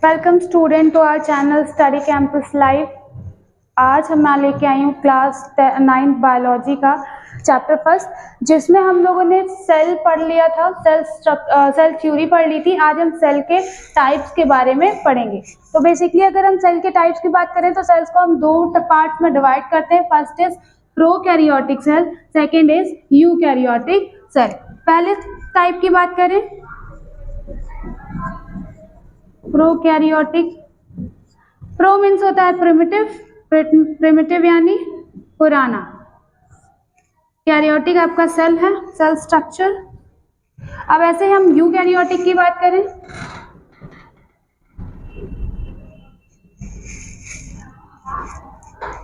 Welcome student to our channel study campus live. आज मैं लेके आई हूँ क्लास 9 बायोलॉजी का चैप्टर फर्स्ट, जिसमें हम लोगों ने सेल पढ़ लिया था, सेल थ्योरी पढ़ ली थी। आज हम सेल के टाइप्स के बारे में पढ़ेंगे। तो बेसिकली अगर हम सेल के टाइप्स की बात करें तो सेल्स को हम दो पार्ट्स में डिवाइड करते हैं। First is prokaryotic cell, second is eukaryotic cell. पहले टाइप की बात करें प्रोकैरियोटिक। प्रो मीन्स होता है प्रिमिटिव, प्रिमिटिव यानी पुराना। कैरियोटिक आपका सेल है, सेल स्ट्रक्चर। अब ऐसे हम यूकैरियोटिक की बात करें,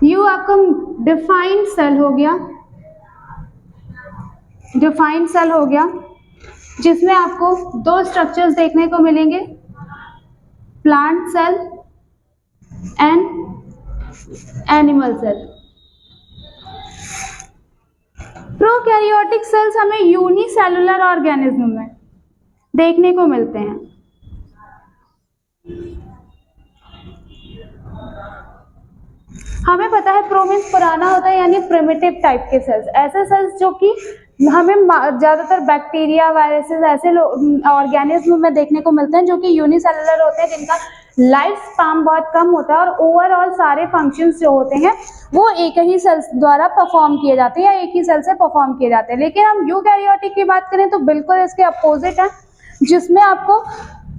यू आपका डिफाइंड सेल हो गया, डिफाइंड सेल हो गया, जिसमें आपको दो स्ट्रक्चर्स देखने को मिलेंगे, plant cell and animal cell. Prokaryotic cells हमें यूनिसेलुलर ऑर्गेनिज्म में देखने को मिलते हैं। हमें पता है प्रो मीन्स पुराना होता है, यानी प्रिमिटिव टाइप के सेल्स, ऐसे सेल्स जो कि हमें ज्यादातर बैक्टीरिया, वायरसेस ऐसे ऑर्गेनिज्म में देखने को मिलते हैं जो कि यूनिसेलुलर होते हैं, जिनका लाइफ स्पैन बहुत कम होता है और ओवरऑल सारे फंक्शंस जो होते हैं वो एक ही सेल द्वारा परफॉर्म किए जाते हैं या एक ही सेल से परफॉर्म किए जाते हैं। लेकिन हम यूकैरियोटिक की बात करें तो बिल्कुल इसके अपोजिट है, जिसमें आपको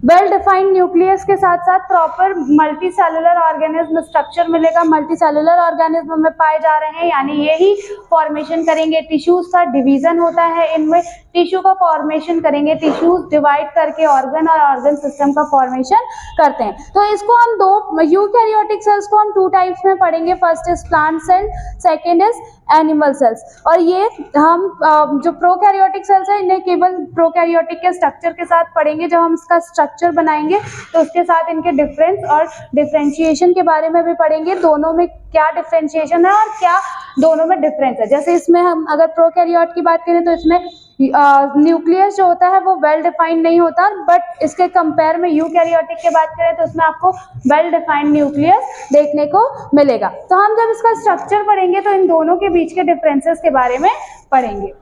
वेल डिफाइंड न्यूक्लियस के साथ साथ proper multi cellular organism structure मिलेगा। मल्टी सेलुलर ऑर्गेनिज्म में पाए जा रहे हैं, यानी यही फॉर्मेशन करेंगे, टिश्यूज का डिवीजन होता है, इनमें टिश्यू का फॉर्मेशन करेंगे, टिश्यूज डिवाइड करके ऑर्गन और ऑर्गन सिस्टम का फॉर्मेशन करते हैं। तो इसको हम दो यूकैरियोटिक सेल्स को हम टू टाइप्स में पढ़ेंगे। First is plant cell, second is animal cells. और ये हम जो प्रोकैरियोटिक सेल्स है इन्हें केवल प्रोकैरियोटिक के स्ट्रक्चर के साथ पढ़ेंगे। जब हम इसका स्ट्रक्चर बनाएंगे तो उसके साथ इनके डिफरेंस और डिफरेंशिएशन के बारे में भी पढ़ेंगे, दोनों में क्या डिफरेंशिएशन है और क्या दोनों में डिफरेंस है। जैसे इसमें हम अगर प्रोकैरियोट की बात करें तो इसमें न्यूक्लियस जो होता है वो वेल डिफाइंड नहीं होता, बट इसके कंपेयर में यूकैरियोटिक की बात करें तो उसमें आपको वेल डिफाइंड न्यूक्लियस देखने को मिलेगा। तो हम जब इसका स्ट्रक्चर पढ़ेंगे तो इन दोनों के बीच के डिफरेंसेस के बारे में पढ़ेंगे।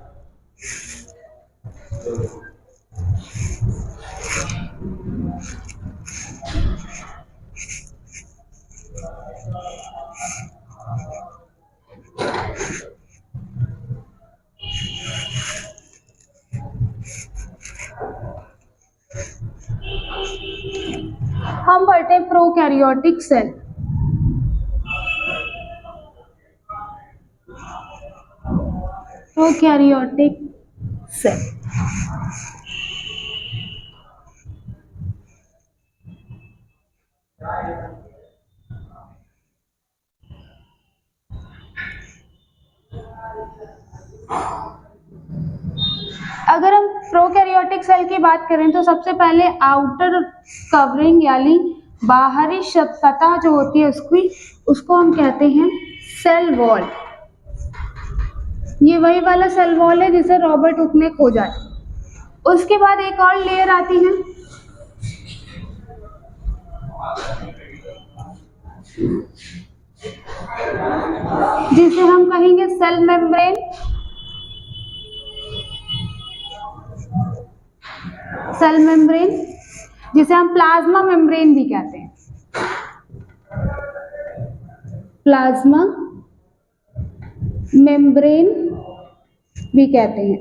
हम पढ़ते हैं प्रोकैरियोटिक सेल। प्रोकैरियोटिक सेल अगर हम प्रोकैरियोटिक सेल की बात करें तो सबसे पहले आउटर कवरिंग यानी बाहरी सतह जो होती है उसको हम कहते हैं सेल वॉल। ये वही वाला सेल वॉल है जिसे रॉबर्ट हुक ने खोजा है। उसके बाद एक और लेयर आती है जिसे हम कहेंगे सेल मेम्ब्रेन। सेल मेम्ब्रेन जिसे हम प्लाज्मा मेम्ब्रेन भी कहते हैं, प्लाज्मा मेम्ब्रेन भी कहते हैं।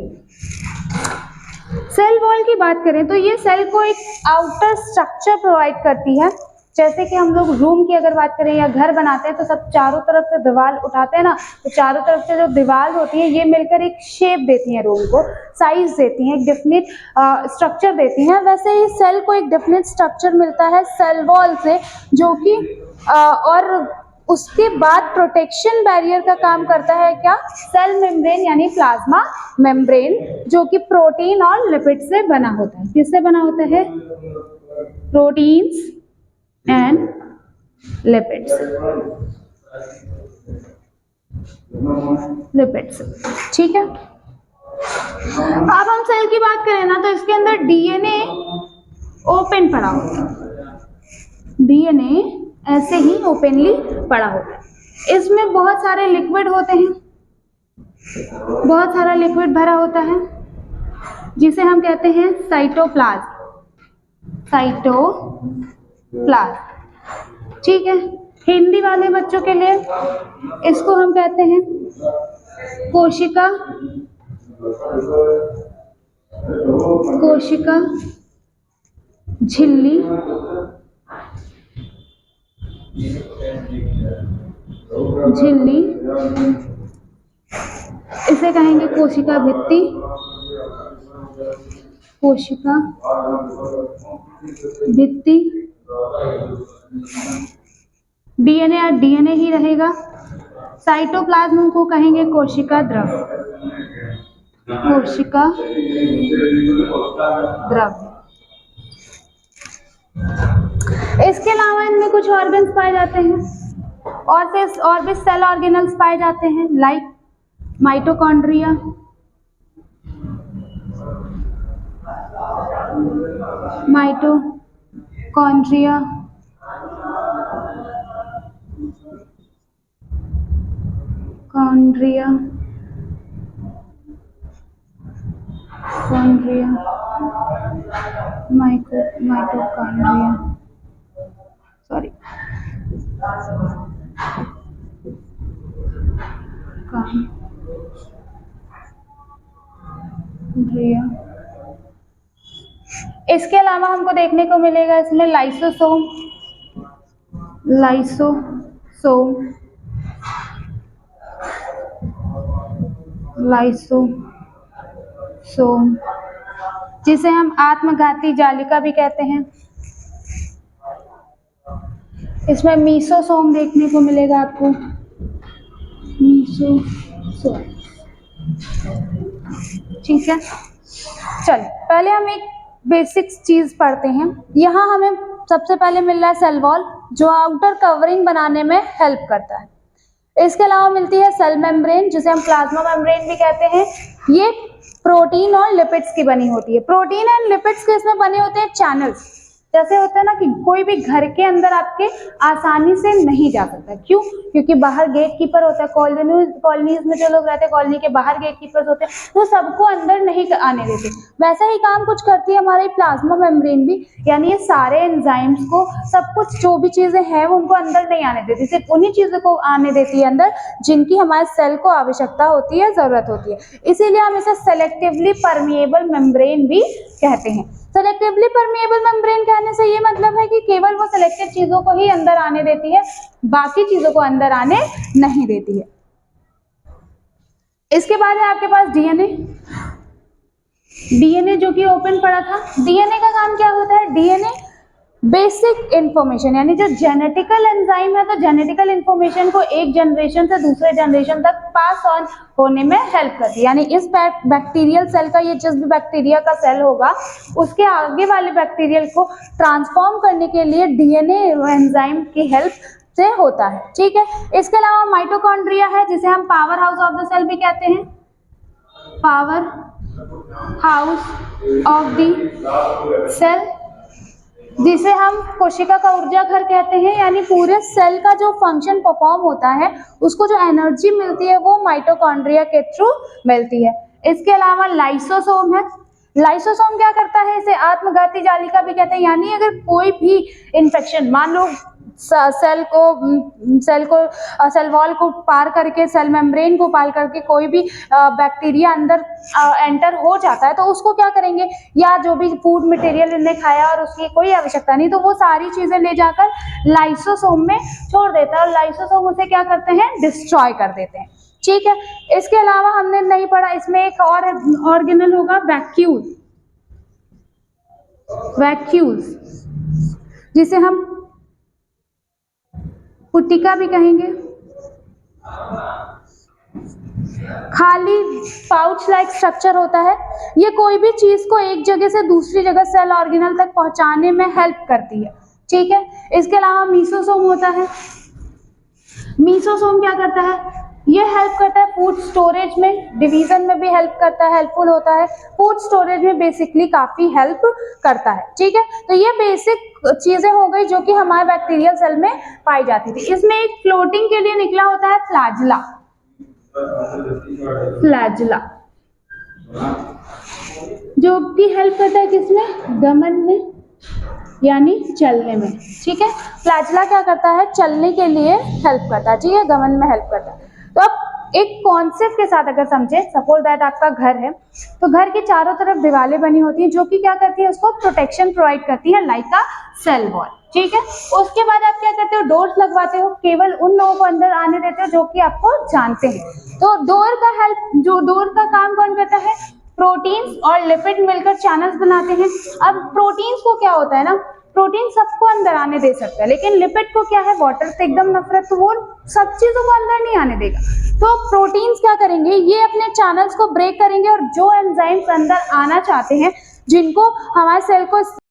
सेल वॉल की बात करें तो ये सेल को एक आउटर स्ट्रक्चर प्रोवाइड करती है। जैसे कि हम लोग रूम की अगर बात करें या घर बनाते हैं तो सब चारों तरफ से दीवार उठाते हैं ना, तो चारों तरफ से जो दीवार होती है ये मिलकर एक शेप देती है, रूम को साइज देती है, एक डेफिनेट स्ट्रक्चर देती हैं। वैसे ही सेल को एक डेफिनेट स्ट्रक्चर मिलता है सेल वॉल से, जो कि और उसके बाद प्रोटेक्शन बैरियर का काम करता है क्या, सेल मेम्ब्रेन यानी प्लाज्मा मेम्ब्रेन, जो कि प्रोटीन और लिपिड से बना होता है। किससे बना होता है? Proteins and lipids, lipids. ठीक है। अब हम सेल की बात करें ना तो इसके अंदर डीएनए ओपन पड़ा होता है। डीएनए ऐसे ही ओपनली पड़ा होता है। इसमें बहुत सारे लिक्विड होते हैं, बहुत सारा लिक्विड भरा होता है, जिसे हम कहते हैं साइटोप्लाज्म। साइटोप्लाज्म, ठीक है। हिंदी वाले बच्चों के लिए इसको हम कहते हैं कोशिका, कोशिका झिल्ली, झिल्ली, इसे कहेंगे कोशिका भित्ति, कोशिका भित्ति। डीएनए और डीएनए ही रहेगा। साइटोप्लाज्म को कहेंगे कोशिका द्रव, कोशिका द्रव। इसके अलावा इनमें कुछ ऑर्गन्स पाए जाते हैं और भी सेल ऑर्गेनल्स पाए जाते हैं, like mitochondria, mitochondria, chondria, chondria, mitochondria, sorry, chondria. इसके अलावा हमको देखने को मिलेगा इसमें लाइसोसोम, लाइसोसोम, लाइसोसोम, जिसे हम आत्मघाती जालिका भी कहते हैं। इसमें मीसोसोम देखने को मिलेगा आपको, मीसोसोम, ठीक है। चल पहले हम एक बेसिक चीज पढ़ते हैं। यहाँ हमें सबसे पहले मिल रहा है सेल वॉल, जो आउटर कवरिंग बनाने में हेल्प करता है। इसके अलावा मिलती है सेल मेम्ब्रेन, जिसे हम प्लाज्मा मेम्ब्रेन भी कहते हैं। ये प्रोटीन और लिपिड्स की बनी होती है। प्रोटीन एंड लिपिड्स के इसमें बने होते हैं चैनल्स। जैसे होता है ना कि कोई भी घर के अंदर आपके आसानी से नहीं जा सकता, क्यों? क्योंकि बाहर गेट कीपर होता है। कॉलोनीज में जो लोग रहते हैं, कॉलोनी के बाहर गेट कीपर्स होते हैं, वो सबको अंदर नहीं आने देते। वैसा ही काम कुछ करती है हमारी प्लाज्मा मेम्ब्रेन भी, यानी ये सारे एंजाइम्स को, सब कुछ जो भी चीजें हैं वो उनको अंदर नहीं आने देती, सिर्फ उन्हीं चीजों को आने देती है अंदर जिनकी हमारे सेल को आवश्यकता होती है, जरूरत होती है। इसीलिए हम इसे सेलेक्टिवली परमिएबल मेम्ब्रेन भी कहते हैं। सेलेक्टिवली परमिएबल मेम्ब्रेन कहने से ये मतलब है कि केवल वो सिलेक्टेड चीजों को ही अंदर आने देती है, बाकी चीजों को अंदर आने नहीं देती है। इसके बाद है आपके पास डीएनए। डीएनए जो कि ओपन पड़ा था। डीएनए का काम क्या होता है? डीएनए बेसिक इंफॉर्मेशन, यानी जो जेनेटिकल एंजाइम है, तो जेनेटिकल इंफॉर्मेशन को एक जनरेशन से दूसरे जनरेशन तक पास ऑन होने में हेल्प करती है। यानी इस बैक्टीरियल सेल का, ये जिस भी बैक्टीरिया का सेल होगा, उसके आगे वाले बैक्टीरियल को ट्रांसफॉर्म करने के लिए डीएनए एंजाइम की हेल्प से होता है, ठीक है। इसके अलावा माइटोकॉन्ड्रिया है, जिसे हम power house of the cell भी कहते हैं। Power house of the cell, जिसे हम कोशिका का ऊर्जा घर कहते हैं। यानी पूरे सेल का जो फंक्शन परफॉर्म होता है, उसको जो एनर्जी मिलती है वो माइटोकॉन्ड्रिया के थ्रू मिलती है। इसके अलावा लाइसोसोम है। लाइसोसोम क्या करता है? इसे आत्मघाती जालिका भी कहते हैं। यानी अगर कोई भी इन्फेक्शन, मान लो सेल वॉल को पार करके, सेल मेम्ब्रेन को पार करके कोई भी बैक्टीरिया अंदर एंटर हो जाता है, तो उसको क्या करेंगे? या जो भी फूड मटेरियल इन्हें खाया और उसकी कोई आवश्यकता नहीं, तो वो सारी चीजें ले जाकर लाइसोसोम में छोड़ देता है और लाइसोसोम उसे क्या करते हैं? डिस्ट्रॉय कर देते हैं, ठीक है। इसके अलावा हमने नहीं पढ़ा, इसमें एक और ऑर्गेनल होगा, वैक्यूल, वैक्यूल्स, जिसे हम पुटिका भी कहेंगे। खाली पाउच लाइक स्ट्रक्चर होता है। ये कोई भी चीज को एक जगह से दूसरी जगह सेल ऑर्गेनल तक पहुंचाने में हेल्प करती है, ठीक है। इसके अलावा मीसोसोम होता है। मीसोसोम क्या करता है? ये हेल्प करता है फूड स्टोरेज में, डिवीजन में भी हेल्प करता है, हेल्पफुल होता है। फूड स्टोरेज में बेसिकली काफी हेल्प करता है, ठीक है। तो ये बेसिक चीजें हो गई जो कि हमारे बैक्टीरियल सेल में पाई जाती थी। इसमें एक फ्लोटिंग के लिए निकला होता है फ्लैजिला, फ्लैजिला जो कि हेल्प करता है किसमें, गमन में यानी चलने में, ठीक है। फ्लैजिला क्या करता है, चलने के लिए हेल्प करता है, ठीक है, गमन में हेल्प करता है। तो अब एक कॉन्सेप्ट के साथ अगर समझे, सपोज दैट आपका घर है, तो घर के चारों तरफ दीवारें बनी होती हैं जो कि क्या करती है, उसको प्रोटेक्शन प्रोवाइड करती है लाइक अ सेल वॉल, ठीक है। उसके बाद आप क्या करते हो, डोर्स लगवाते हो, केवल उन लोगों को अंदर आने देते हो जो कि आपको जानते हैं। तो डोर का हेल्प, जो डोर का काम कौन करता है, प्रोटीन्स और लिपिड मिलकर चैनल्स बनाते हैं। अब प्रोटीन्स को क्या होता है ना, प्रोटीन सबको अंदर आने दे सकता है, लेकिन लिपिड को क्या है, वाटर से एकदम नफरत, तो वो सब चीजों को अंदर नहीं आने देगा। तो प्रोटीन्स क्या करेंगे, ये अपने चैनल्स को ब्रेक करेंगे और जो एंजाइम्स अंदर आना चाहते हैं, जिनको हमारे सेल को